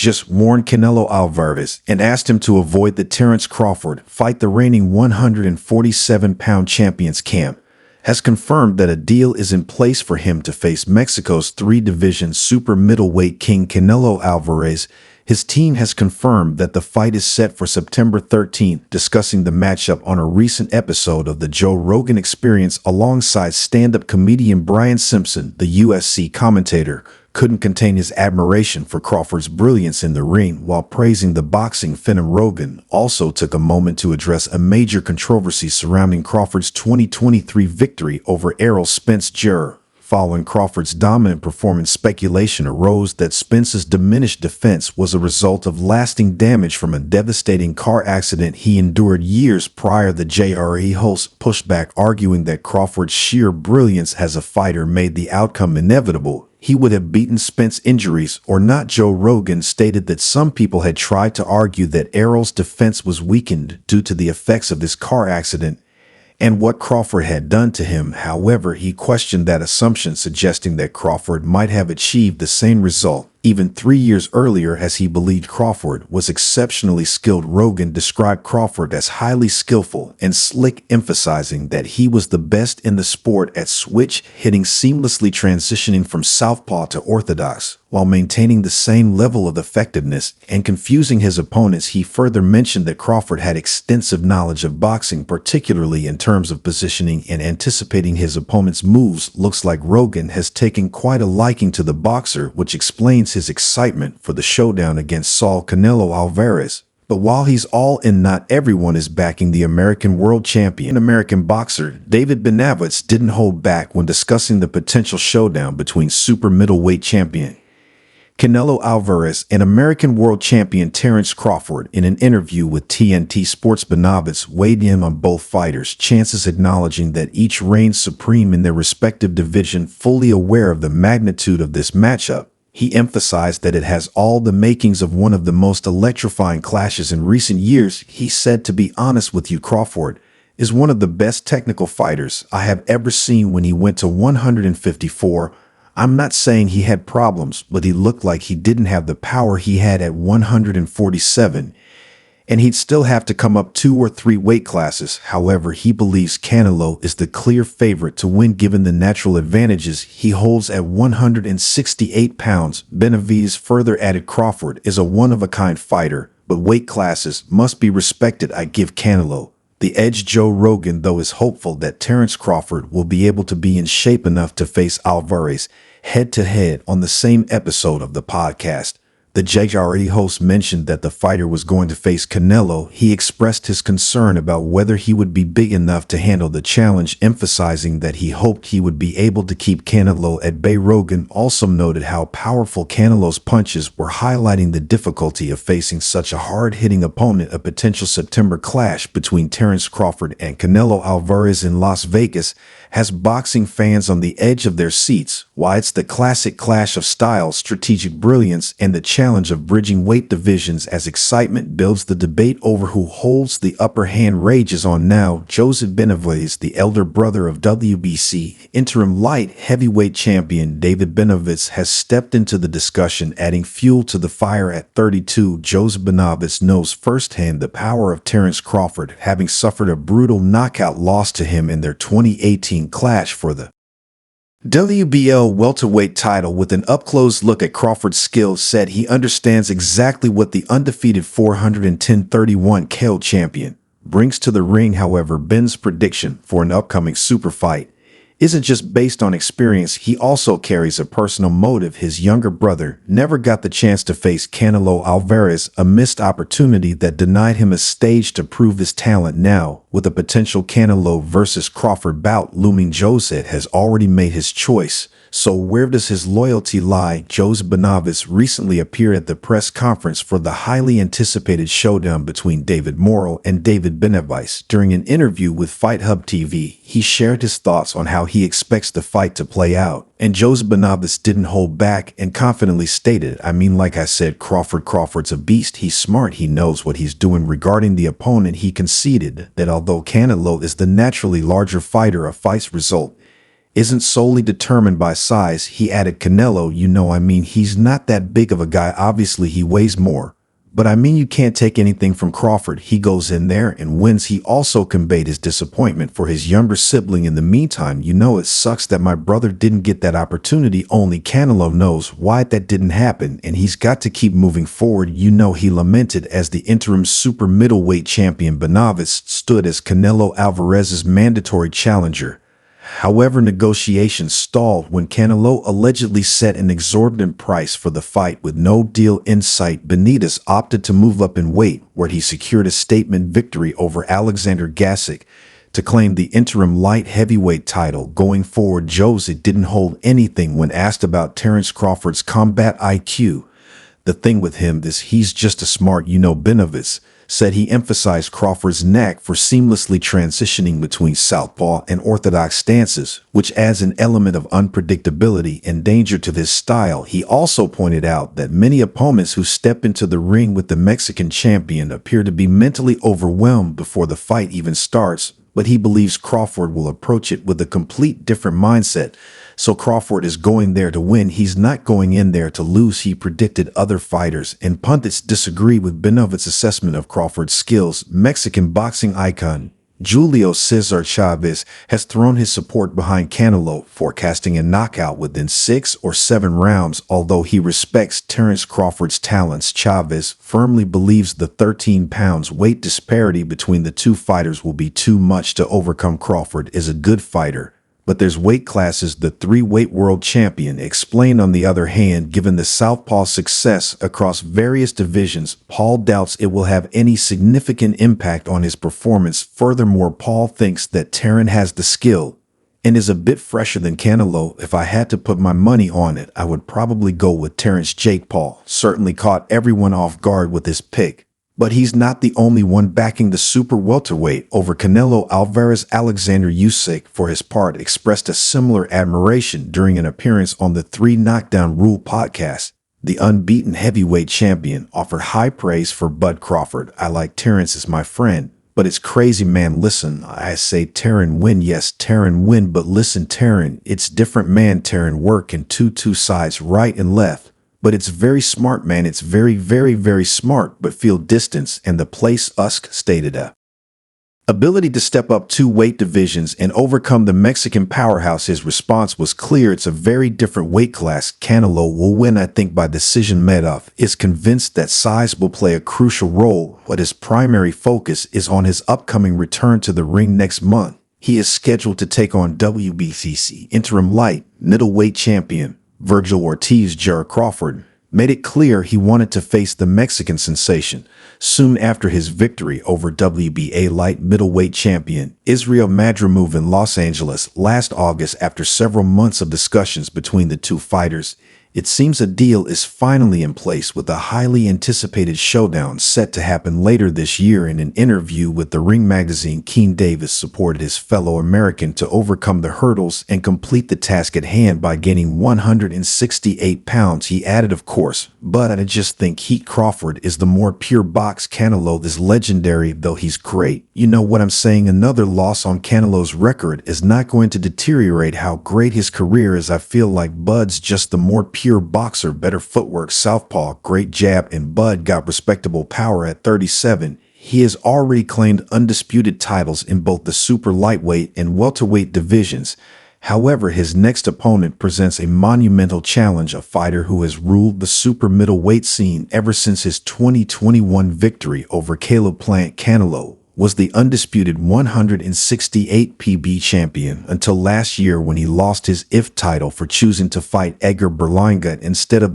just warned Canelo Alvarez and asked him to avoid the Terence Crawford fight. The reigning 147-pound champion's camp has confirmed that a deal is in place for him to face Mexico's three-division super middleweight king Canelo Alvarez. His team has confirmed that the fight is set for September 13th, discussing the matchup on a recent episode of the Joe Rogan Experience alongside stand-up comedian Brian Simpson. The UFC commentator couldn't contain his admiration for Crawford's brilliance in the ring while praising the boxing phenom. Rogan also took a moment to address a major controversy surrounding Crawford's 2023 victory over Errol Spence Jr. Following Crawford's dominant performance, speculation arose that Spence's diminished defense was a result of lasting damage from a devastating car accident he endured years prior. The JRE host pushed back, arguing that Crawford's sheer brilliance as a fighter made the outcome inevitable. He would have beaten Spence's injuries or not. Joe Rogan stated that some people had tried to argue that Errol's defense was weakened due to the effects of this car accident and what Crawford had done to him. However, he questioned that assumption, suggesting that Crawford might have achieved the same result even 3 years earlier, as he believed Crawford was exceptionally skilled. Rogan described Crawford as highly skillful and slick, emphasizing that he was the best in the sport at switch hitting, seamlessly transitioning from southpaw to orthodox while maintaining the same level of effectiveness and confusing his opponents. He further mentioned that Crawford had extensive knowledge of boxing, particularly in terms of positioning and anticipating his opponent's moves. Looks like Rogan has taken quite a liking to the boxer, which explains his excitement for the showdown against Saul Canelo Alvarez. But while he's all in, not everyone is backing the American world champion. American boxer David Benavidez didn't hold back when discussing the potential showdown between super middleweight champion Canelo Alvarez and American world champion Terence Crawford. In an interview with TNT Sports, Benavidez weighed in on both fighters' chances, acknowledging that each reigns supreme in their respective division. Fully aware of the magnitude of this matchup, he emphasized that it has all the makings of one of the most electrifying clashes in recent years. He said, "To be honest with you, Crawford is one of the best technical fighters I have ever seen. When he went to 154, I'm not saying he had problems, but he looked like he didn't have the power he had at 147. And he'd still have to come up 2 or 3 weight classes." However, he believes Canelo is the clear favorite to win given the natural advantages he holds at 168 pounds. Benavidez further added, "Crawford is a one-of-a-kind fighter, but weight classes must be respected. I give Canelo the edge." Joe Rogan, though, is hopeful that Terence Crawford will be able to be in shape enough to face Alvarez head-to-head on the same episode of the podcast. The JRE host mentioned that the fighter was going to face Canelo. He expressed his concern about whether he would be big enough to handle the challenge, emphasizing that he hoped he would be able to keep Canelo at bay. Rogan also noted how powerful Canelo's punches were, highlighting the difficulty of facing such a hard-hitting opponent. A potential September clash between Terence Crawford and Canelo Alvarez in Las Vegas has boxing fans on the edge of their seats. Why? It's the classic clash of styles, strategic brilliance, and the challenge of bridging weight divisions. As excitement builds, the debate over who holds the upper hand rages on now. Joseph Benavidez, the elder brother of WBC interim light heavyweight champion David Benavidez, has stepped into the discussion, adding fuel to the fire. At 32, Joseph Benavidez knows firsthand the power of Terence Crawford, having suffered a brutal knockout loss to him in their 2018 clash for the WBL welterweight title. With an up-close look at Crawford's skills, said he understands exactly what the undefeated 410-31 KO champion brings to the ring. However, Ben's prediction for an upcoming super fight isn't just based on experience. He also carries a personal motive. His younger brother never got the chance to face Canelo Alvarez, a missed opportunity that denied him a stage to prove his talent. Now, with a potential Canelo versus Crawford bout looming, Joseph has already made his choice. So where does his loyalty lie? Joseph Benavidez recently appeared at the press conference for the highly anticipated showdown between David Morrell and David Benavidez. During an interview with Fight Hub TV, he shared his thoughts on how he expects the fight to play out. And Joseph Benavidez didn't hold back and confidently stated, "I mean, like I said, Crawford's a beast. He's smart. He knows what he's doing." Regarding the opponent, he conceded that although Canelo is the naturally larger fighter, a fight's result isn't solely determined by size. He added, Canelo, he's not that big of a guy. Obviously, he weighs more. But you can't take anything from Crawford. He goes in there and wins. He also conveyed his disappointment for his younger sibling. In the meantime, it sucks that my brother didn't get that opportunity. Only Canelo knows why that didn't happen, and he's got to keep moving forward. He lamented as the interim super middleweight champion Benavidez stood as Canelo Alvarez's mandatory challenger. However, negotiations stalled when Canelo allegedly set an exorbitant price for the fight with no deal in sight. Benitez opted to move up in weight, where he secured a statement victory over Alexander Gasic to claim the interim light heavyweight title. Going forward, Jose didn't hold anything when asked about Terence Crawford's combat IQ. The thing with him is he's just a smart, Benavidez said he emphasized Crawford's knack for seamlessly transitioning between southpaw and orthodox stances, which adds an element of unpredictability and danger to his style. He also pointed out that many opponents who step into the ring with the Mexican champion appear to be mentally overwhelmed before the fight even starts, but he believes Crawford will approach it with a complete different mindset. So Crawford is going there to win. He's not going in there to lose. He predicted other fighters and pundits disagree with Benavidez's assessment of Crawford's skills. Mexican boxing icon Julio Cesar Chavez has thrown his support behind Canelo, forecasting a knockout within 6 or 7 rounds. Although he respects Terence Crawford's talents, Chavez firmly believes the 13 pounds weight disparity between the two fighters will be too much to overcome. Crawford is a good fighter, but there's weight classes. The 3-weight world champion explained. On the other hand, given the southpaw's success across various divisions, Paul doubts it will have any significant impact on his performance. Furthermore, Paul thinks that Terence has the skill and is a bit fresher than Canelo. If I had to put my money on it, I would probably go with Terence. Jake Paul certainly caught everyone off guard with his pick, but he's not the only one backing the super welterweight over Canelo Alvarez. Alexander Usyk, for his part, expressed a similar admiration during an appearance on the 3 Knockdown Rule podcast. The unbeaten heavyweight champion offered high praise for Bud Crawford. I like Terence as my friend, but it's crazy, man. Listen, I say Terence win. Yes, Terence win, but listen, Terence, it's different, man. Terence work in two sides, right and left. But it's very smart, man. It's very, very, very smart, but feel distance and the place. Usyk stated a ability to step up 2 weight divisions and overcome the Mexican powerhouse. His response was clear. It's a very different weight class. Canelo will win, I think, by decision. Medvedev is convinced that size will play a crucial role, but his primary focus is on his upcoming return to the ring next month. He is scheduled to take on WBC interim light middleweight champion Virgil Ortiz. Jared Crawford made it clear he wanted to face the Mexican sensation soon after his victory over WBA light middleweight champion Israel Madrimov in Los Angeles last August. After several months of discussions between the two fighters, it seems a deal is finally in place, with a highly anticipated showdown set to happen later this year. In an interview with the Ring magazine, Keane Davis supported his fellow American to overcome the hurdles and complete the task at hand by gaining 168 pounds. He added, of course, but I just think Heat Crawford is the more pure box. Canelo is legendary, though he's great. You know what I'm saying? Another loss on Canelo's record is not going to deteriorate how great his career is. I feel like Bud's just the more pure boxer, better footwork, southpaw, great jab, and Bud got respectable power at 37. He has already claimed undisputed titles in both the super lightweight and welterweight divisions. However, his next opponent presents a monumental challenge, a fighter who has ruled the super middleweight scene ever since his 2021 victory over Caleb Plant. Canelo was the undisputed 168 PB champion until last year, when he lost his IF title for choosing to fight Edgar Berlanga instead of